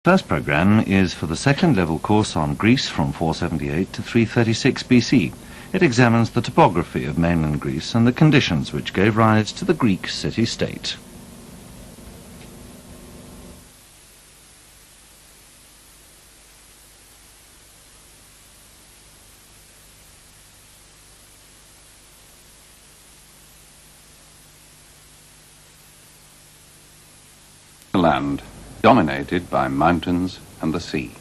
First program is for the second level course on Greece from 478 to 336 BC. It examines the topography of mainland Greece and the conditions which gave rise to the Greek city-state. Land dominated by mountains and the sea.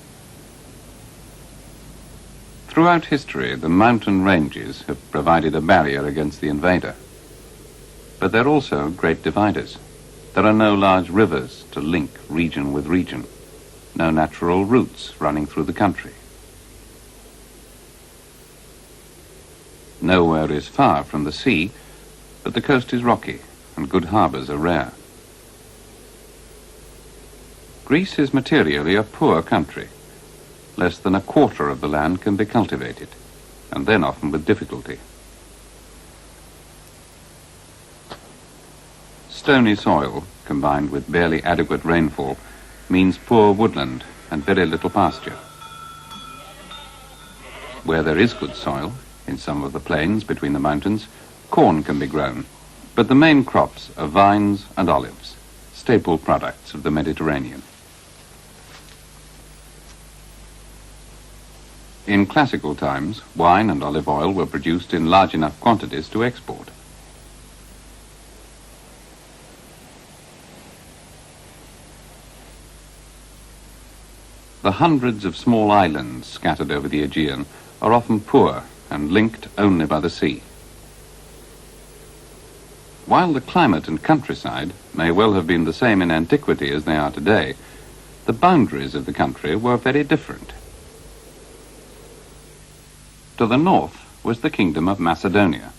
Throughout history, the mountain ranges have provided a barrier against the invader. But they're also great dividers. There are no large rivers to link region with region, no natural routes running through the country. Nowhere is far from the sea, but the coast is rocky and good harbours are rare. Greece is materially a poor country. Less than a quarter of the land can be cultivated, and then often with difficulty. Stony soil, combined with barely adequate rainfall, means poor woodland and very little pasture. Where there is good soil, in some of the plains between the mountains, corn can be grown, but the main crops are vines and olives, staple products of the Mediterranean. In classical times, wine and olive oil were produced in large enough quantities to export. The hundreds of small islands scattered over the Aegean are often poor and linked only by the sea. While the climate and countryside may well have been the same in antiquity as they are today, the boundaries of the country were very different. To the north was the kingdom of Macedonia.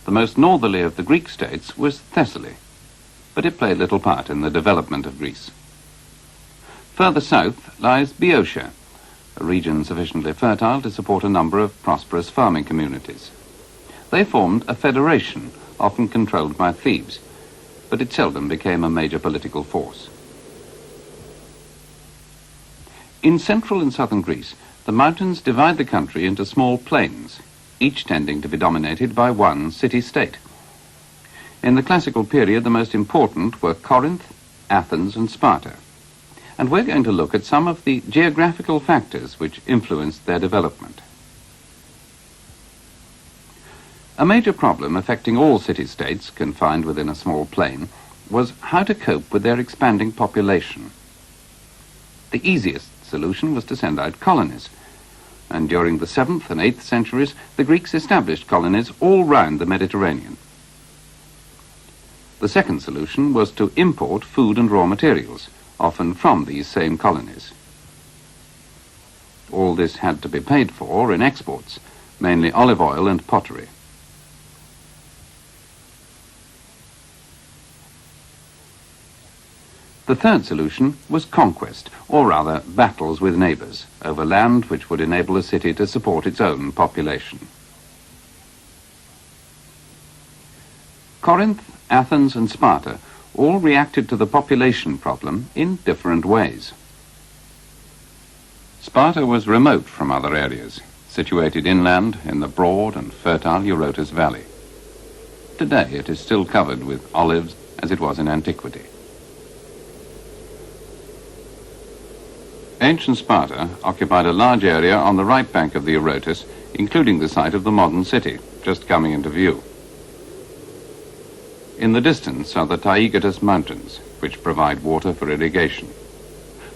The most northerly of the Greek states was Thessaly, but it played little part in the development of Greece. Further south lies Boeotia, a region sufficiently fertile to support a number of prosperous farming communities. They formed a federation, often controlled by Thebes, but it seldom became a major political force. In central and southern Greece, the mountains divide the country into small plains, each tending to be dominated by one city-state. In the classical period, the most important were Corinth, Athens, and Sparta. And we're going to look at some of the geographical factors which influenced their development. A major problem affecting all city-states confined within a small plain was how to cope with their expanding population. The easiest solution was to send out colonies, and during the 7th and 8th centuries the Greeks established colonies all round the Mediterranean. The second solution was to import food and raw materials, often from these same colonies. All this had to be paid for in exports, mainly olive oil and pottery. The third solution was conquest, or rather battles with neighbours, over land which would enable a city to support its own population. Corinth, Athens, and Sparta all reacted to the population problem in different ways. Sparta was remote from other areas, situated inland in the broad and fertile Eurotas Valley. Today it is still covered with olives as it was in antiquity. Ancient Sparta occupied a large area on the right bank of the Eurotas, including the site of the modern city, just coming into view. In the distance are the Taygetus Mountains, which provide water for irrigation.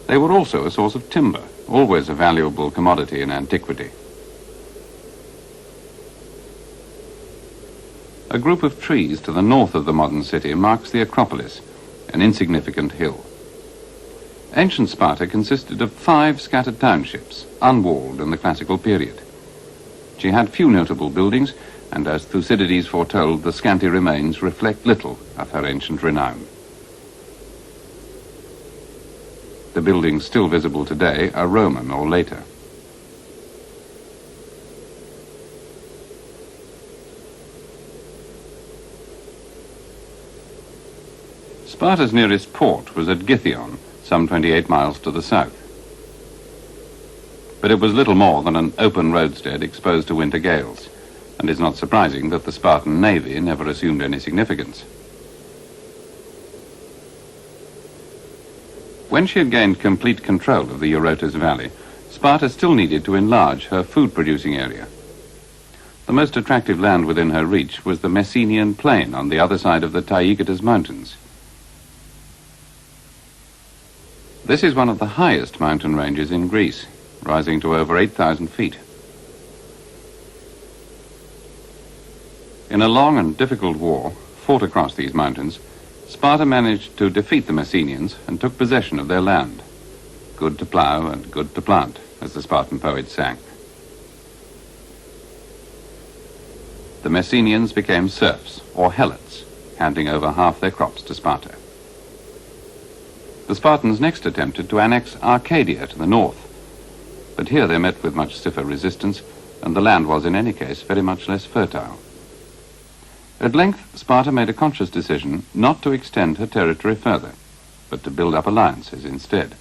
They were also a source of timber, always a valuable commodity in antiquity. A group of trees to the north of the modern city marks the Acropolis, an insignificant hill. Ancient Sparta consisted of 5 scattered townships, unwalled in the classical period. She had few notable buildings, and as Thucydides foretold, the scanty remains reflect little of her ancient renown. The buildings still visible today are Roman or later. Sparta's nearest port was at Githyon, some 28 miles to the south. But it was little more than an open roadstead exposed to winter gales, and it's not surprising that the Spartan navy never assumed any significance. When she had gained complete control of the Eurotas Valley, Sparta still needed to enlarge her food-producing area. The most attractive land within her reach was the Messenian plain on the other side of the Taygetus Mountains. This is one of the highest mountain ranges in Greece, rising to over 8,000 feet. In a long and difficult war fought across these mountains, Sparta managed to defeat the Messenians and took possession of their land. Good to plough and good to plant, as the Spartan poet sang. The Messenians became serfs, or helots, handing over half their crops to Sparta. The Spartans next attempted to annex Arcadia to the north, but here they met with much stiffer resistance, and the land was in any case very much less fertile. At length, Sparta made a conscious decision not to extend her territory further, but to build up alliances instead.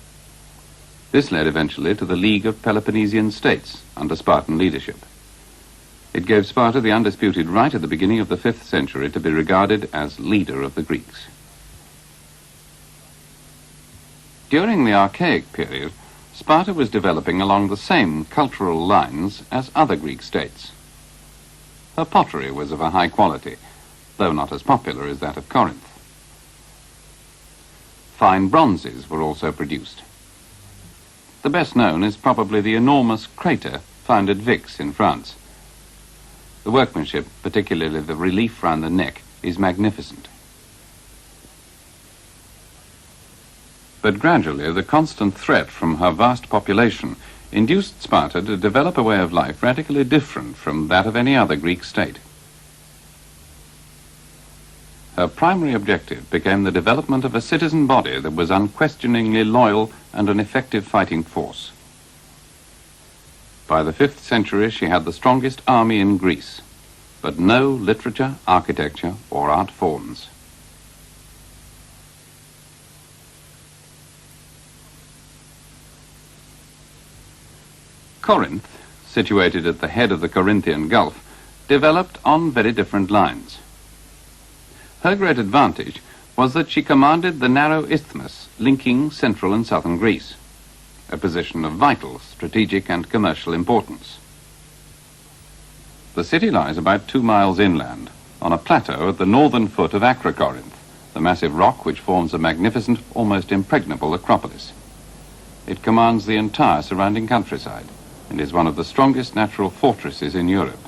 This led eventually to the League of Peloponnesian States under Spartan leadership. It gave Sparta the undisputed right at the beginning of the 5th century to be regarded as leader of the Greeks. During the Archaic period, Sparta was developing along the same cultural lines as other Greek states. Her pottery was of a high quality, though not as popular as that of Corinth. Fine bronzes were also produced. The best known is probably the enormous crater found at Vix in France. The workmanship, particularly the relief round the neck, is magnificent. But gradually, the constant threat from her vast population induced Sparta to develop a way of life radically different from that of any other Greek state. Her primary objective became the development of a citizen body that was unquestioningly loyal and an effective fighting force. By the 5th century, she had the strongest army in Greece, but no literature, architecture, or art forms. Corinth, situated at the head of the Corinthian Gulf, developed on very different lines. Her great advantage was that she commanded the narrow isthmus linking central and southern Greece, a position of vital strategic and commercial importance. The city lies about 2 miles inland, on a plateau at the northern foot of Acrocorinth, the massive rock which forms a magnificent, almost impregnable acropolis. It commands the entire surrounding countryside, and is one of the strongest natural fortresses in Europe.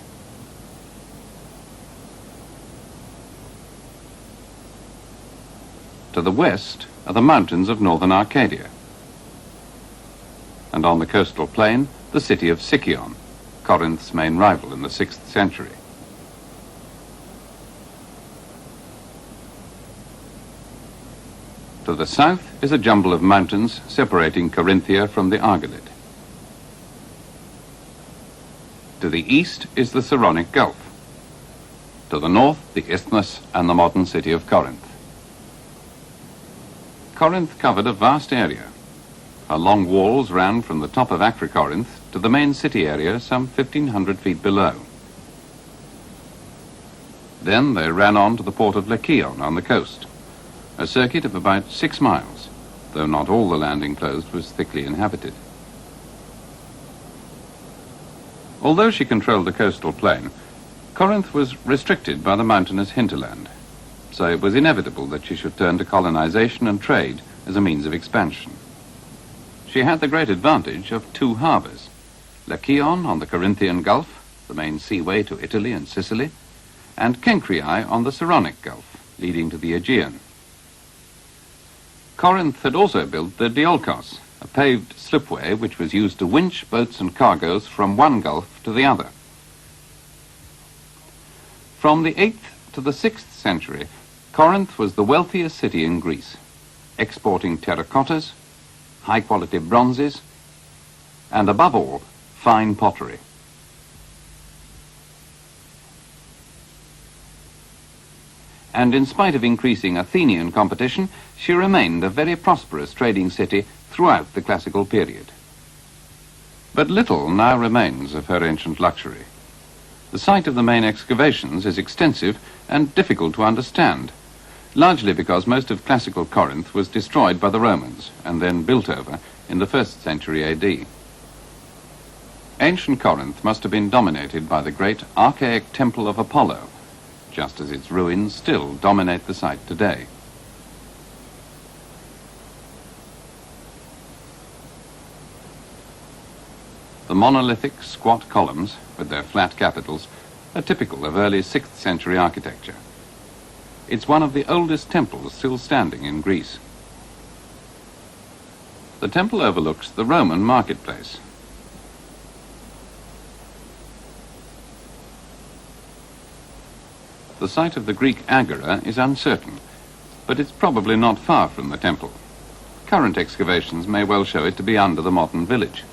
To the west are the mountains of northern Arcadia, and on the coastal plain, the city of Sicyon, Corinth's main rival in the 6th century. To the south is a jumble of mountains separating Corinthia from the Argolid. To the east is the Saronic Gulf. To the north, the isthmus and the modern city of Corinth. Corinth covered a vast area. Her long walls ran from the top of Acrocorinth to the main city area some 1,500 feet below. Then they ran on to the port of Lycaon on the coast, a circuit of about 6 miles, though not all the land enclosed was thickly inhabited. Although she controlled the coastal plain, Corinth was restricted by the mountainous hinterland, so it was inevitable that she should turn to colonization and trade as a means of expansion. She had the great advantage of 2 harbors, Lycaon on the Corinthian Gulf, the main seaway to Italy and Sicily, and Kenkriai on the Saronic Gulf, leading to the Aegean. Corinth had also built the Diolkos, a paved slipway which was used to winch boats and cargoes from one gulf to the other. From the 8th to the 6th century, Corinth was the wealthiest city in Greece, exporting terracottas, high-quality bronzes, and above all, fine pottery. and in spite of increasing Athenian competition, she remained a very prosperous trading city throughout the classical period. But little now remains of her ancient luxury. The site of the main excavations is extensive and difficult to understand, largely because most of classical Corinth was destroyed by the Romans and then built over in the 1st century AD. Ancient Corinth must have been dominated by the great archaic temple of Apollo, just as its ruins still dominate the site today. The monolithic squat columns, with their flat capitals, are typical of early 6th century architecture. It's one of the oldest temples still standing in Greece. The temple overlooks the Roman marketplace. The site of the Greek agora is uncertain, but it's probably not far from the temple. Current excavations may well show it to be under the modern village.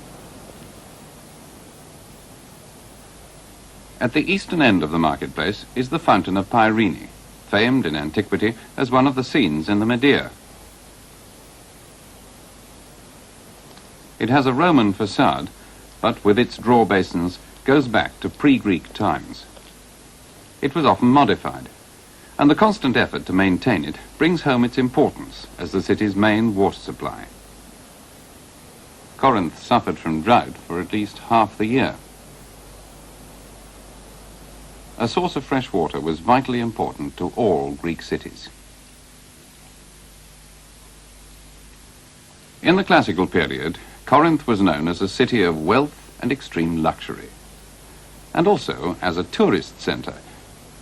At the eastern end of the marketplace is the Fountain of Pyrene, famed in antiquity as one of the scenes in the Medea. It has a Roman facade, but with its draw basins goes back to pre-Greek times. It was often modified, and the constant effort to maintain it brings home its importance as the city's main water supply. Corinth suffered from drought for at least half the year. A source of fresh water was vitally important to all Greek cities. In the classical period, Corinth was known as a city of wealth and extreme luxury, and also as a tourist centre,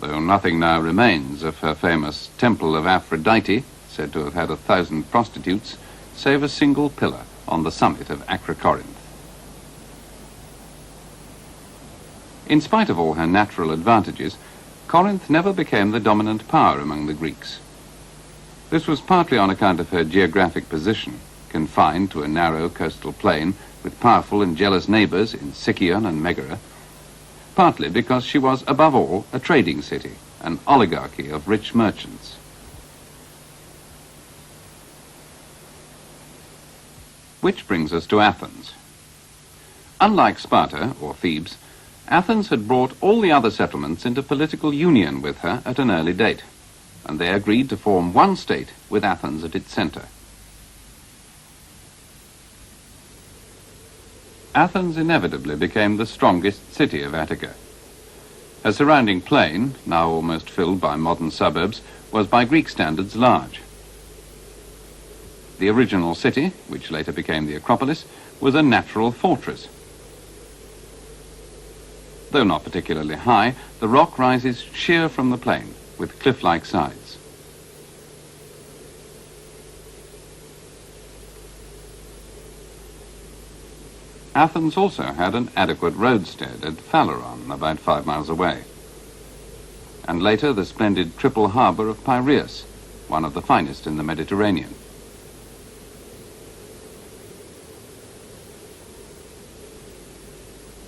though nothing now remains of her famous Temple of Aphrodite, said to have had 1,000 prostitutes, save a single pillar on the summit of Acrocorinth. In spite of all her natural advantages, Corinth never became the dominant power among the Greeks. This was partly on account of her geographic position, confined to a narrow coastal plain with powerful and jealous neighbours in Sicyon and Megara, partly because she was, above all, a trading city, an oligarchy of rich merchants. Which brings us to Athens. Unlike Sparta, or Thebes, Athens had brought all the other settlements into political union with her at an early date, and they agreed to form one state with Athens at its centre. Athens inevitably became the strongest city of Attica. Her surrounding plain, now almost filled by modern suburbs, was by Greek standards large. The original city, which later became the Acropolis, was a natural fortress. Though not particularly high, the rock rises sheer from the plain, with cliff-like sides. Athens also had an adequate roadstead at Phaleron, about 5 miles away, and later the splendid triple harbour of Piraeus, one of the finest in the Mediterranean.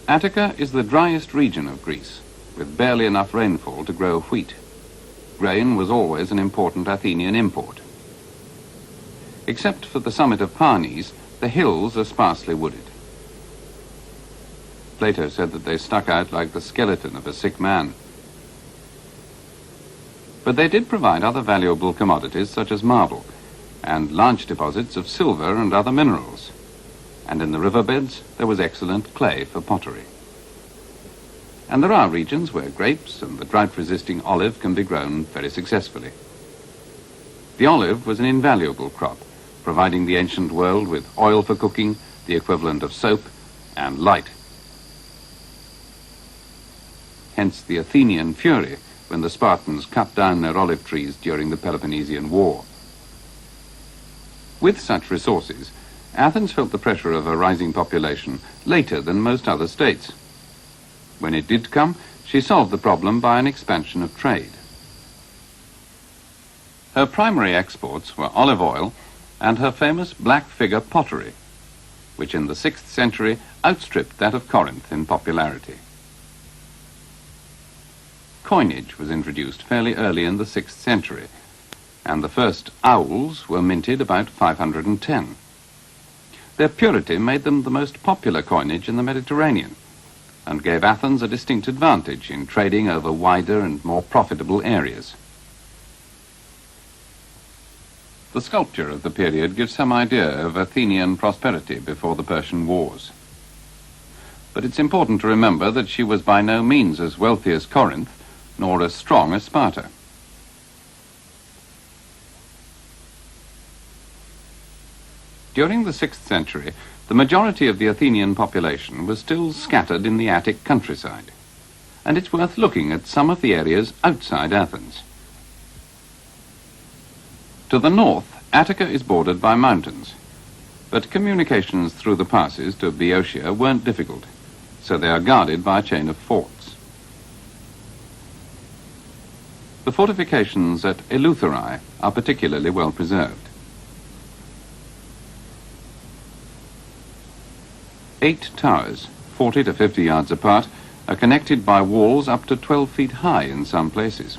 Attica is the driest region of Greece, with barely enough rainfall to grow wheat. Grain was always an important Athenian import. Except for the summit of Parnes, the hills are sparsely wooded. Plato said that they stuck out like the skeleton of a sick man. But they did provide other valuable commodities such as marble and large deposits of silver and other minerals. And in the riverbeds there was excellent clay for pottery. And there are regions where grapes and the drought-resisting olive can be grown very successfully. The olive was an invaluable crop, providing the ancient world with oil for cooking, the equivalent of soap, and light. Hence the Athenian fury when the Spartans cut down their olive trees during the Peloponnesian War. With such resources, Athens felt the pressure of a rising population later than most other states. When it did come, she solved the problem by an expansion of trade. Her primary exports were olive oil and her famous black figure pottery, which in the 6th century outstripped that of Corinth in popularity. coinage was introduced fairly early in the 6th century, and the first owls were minted about 510. Their purity made them the most popular coinage in the Mediterranean, and gave Athens a distinct advantage in trading over wider and more profitable areas. The sculpture of the period gives some idea of Athenian prosperity before the Persian Wars. But it's important to remember that she was by no means as wealthy as Corinth, nor as strong as Sparta. During the 6th century, the majority of the Athenian population was still scattered in the Attic countryside, and it's worth looking at some of the areas outside Athens. To the north, Attica is bordered by mountains, but communications through the passes to Boeotia weren't difficult, so they are guarded by a chain of forts. The fortifications at Eleutherae are particularly well preserved. 8 towers, 40 to 50 yards apart, are connected by walls up to 12 feet high in some places.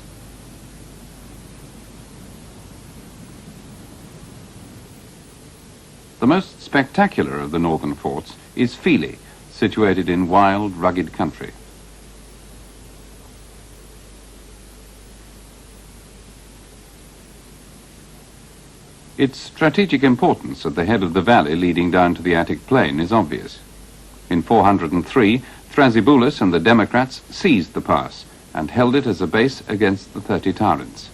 The most spectacular of the northern forts is Phyle, situated in wild, rugged country. Its strategic importance at the head of the valley leading down to the Attic plain is obvious. In 403, Thrasybulus and the Democrats seized the pass and held it as a base against the 30 tyrants.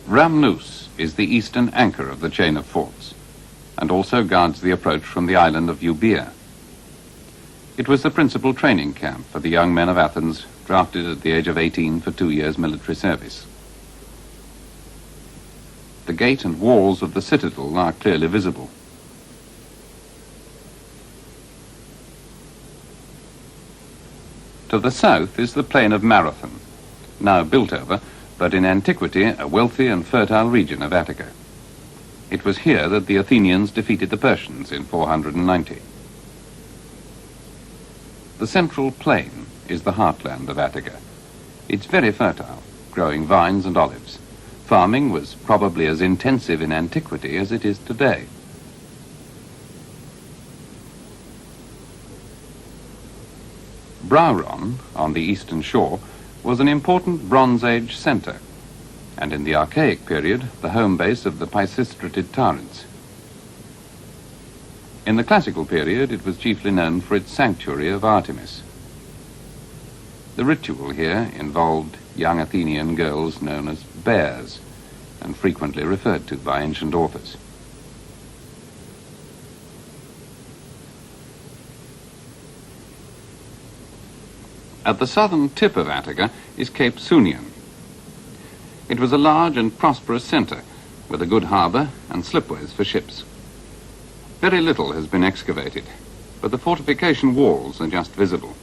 Rhamnous is the eastern anchor of the chain of forts, and also guards the approach from the island of Euboea. It was the principal training camp for the young men of Athens drafted at the age of 18 for 2 years' military service. The gate and walls of the citadel are clearly visible. To the south is the plain of Marathon, now built over, but in antiquity a wealthy and fertile region of Attica. It was here that the Athenians defeated the Persians in 490. The central plain is the heartland of Attica. It's very fertile, growing vines and olives. Farming was probably as intensive in antiquity as it is today. Brauron, on the eastern shore, was an important Bronze Age centre, and in the Archaic period, the home base of the Pisistrated tyrants. In the Classical period, it was chiefly known for its sanctuary of Artemis. The ritual here involved young Athenian girls known as bears, and frequently referred to by ancient authors. At the southern tip of Attica is Cape Sunion. It was a large and prosperous centre, with a good harbour and slipways for ships. Very little has been excavated, but the fortification walls are just visible.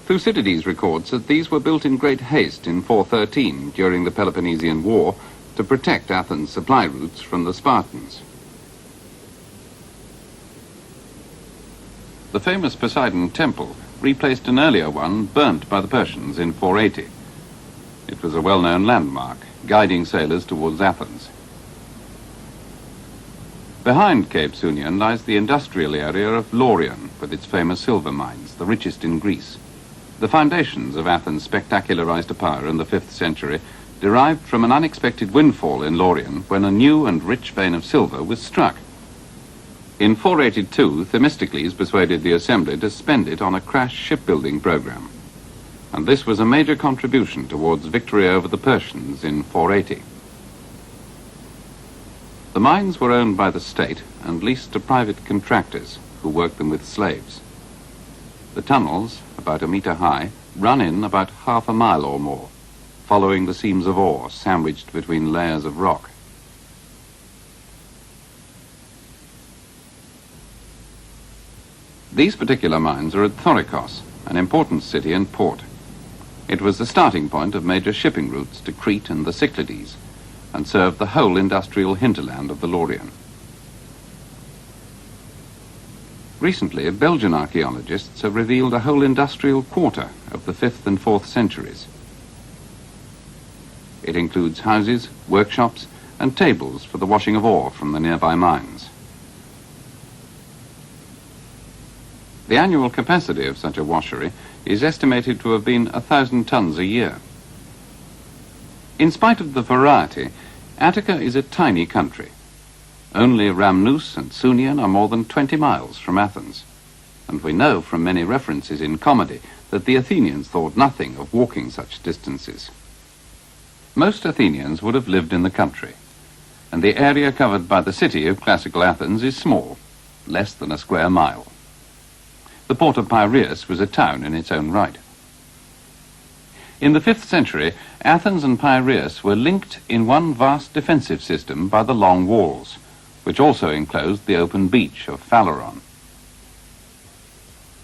Thucydides records that these were built in great haste in 413 during the Peloponnesian War to protect Athens' supply routes from the Spartans. The famous Poseidon temple replaced an earlier one burnt by the Persians in 480. It was a well-known landmark, guiding sailors towards Athens. Behind Cape Sunion lies the industrial area of Laurion, with its famous silver mines, the richest in Greece. The foundations of Athens' spectacular rise to power in the 5th century derived from an unexpected windfall in Laurion when a new and rich vein of silver was struck. In 482, Themistocles persuaded the assembly to spend it on a crash shipbuilding program, and this was a major contribution towards victory over the Persians in 480. The mines were owned by the state and leased to private contractors who worked them with slaves. The tunnels, about a metre high, run in about half a mile or more, following the seams of ore sandwiched between layers of rock. These particular mines are at Thorikos, an important city and port. It was the starting point of major shipping routes to Crete and the Cyclades, and served the whole industrial hinterland of the Laurion. Recently, Belgian archaeologists have revealed a whole industrial quarter of the 5th and 4th centuries. It includes houses, workshops, and tables for the washing of ore from the nearby mines. The annual capacity of such a washery is estimated to have been 1,000 tons a year. In spite of the variety, Attica is a tiny country. Only Rhamnous and Sunion are more than 20 miles from Athens, and we know from many references in comedy that the Athenians thought nothing of walking such distances. Most Athenians would have lived in the country, and the area covered by the city of classical Athens is small, less than a square mile. The port of Piraeus was a town in its own right. In the 5th century, Athens and Piraeus were linked in one vast defensive system by the long walls, which also enclosed the open beach of Phaleron.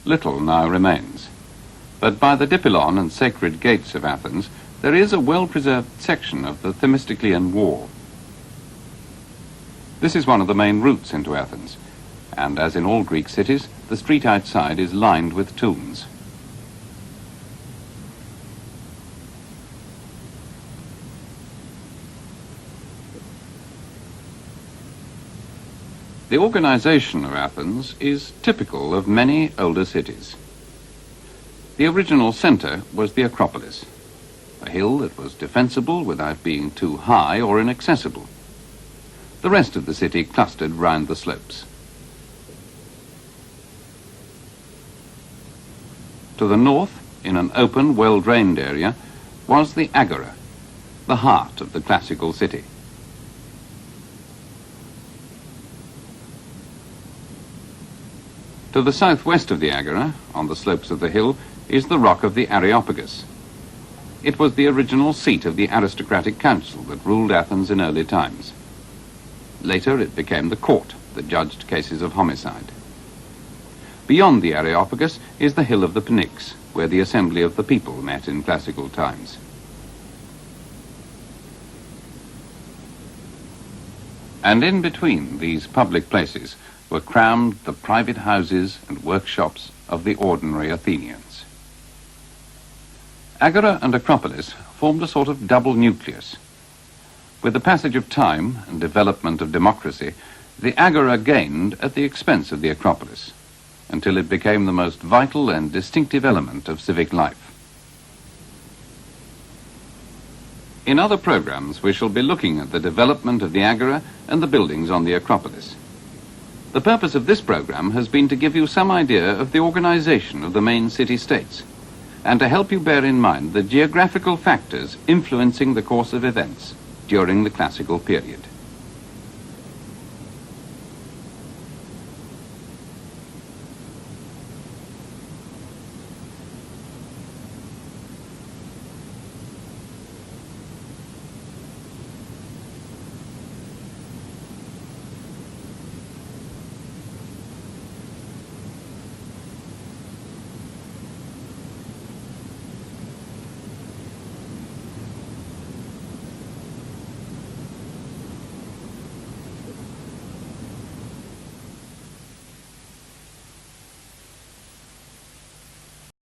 Little now remains, but by the Dipylon and sacred gates of Athens, there is a well-preserved section of the Themistoclean wall. This is one of the main routes into Athens, and as in all Greek cities, the street outside is lined with tombs. The organization of Athens is typical of many older cities. The original center was the Acropolis, a hill that was defensible without being too high or inaccessible. The rest of the city clustered round the slopes. To the north, in an open, well-drained area, was the Agora, the heart of the classical city. To the southwest of the Agora, on the slopes of the hill, is the rock of the Areopagus. It was the original seat of the aristocratic council that ruled Athens in early times. Later it became the court that judged cases of homicide. Beyond the Areopagus is the hill of the Pnyx, where the assembly of the people met in classical times. And in between these public places were crammed the private houses and workshops of the ordinary Athenians. Agora and Acropolis formed a sort of double nucleus. With the passage of time and development of democracy, the Agora gained at the expense of the Acropolis, until it became the most vital and distinctive element of civic life. In other programs, we shall be looking at the development of the Agora and the buildings on the Acropolis. The purpose of this program has been to give you some idea of the organization of the main city-states, and to help you bear in mind the geographical factors influencing the course of events during the classical period.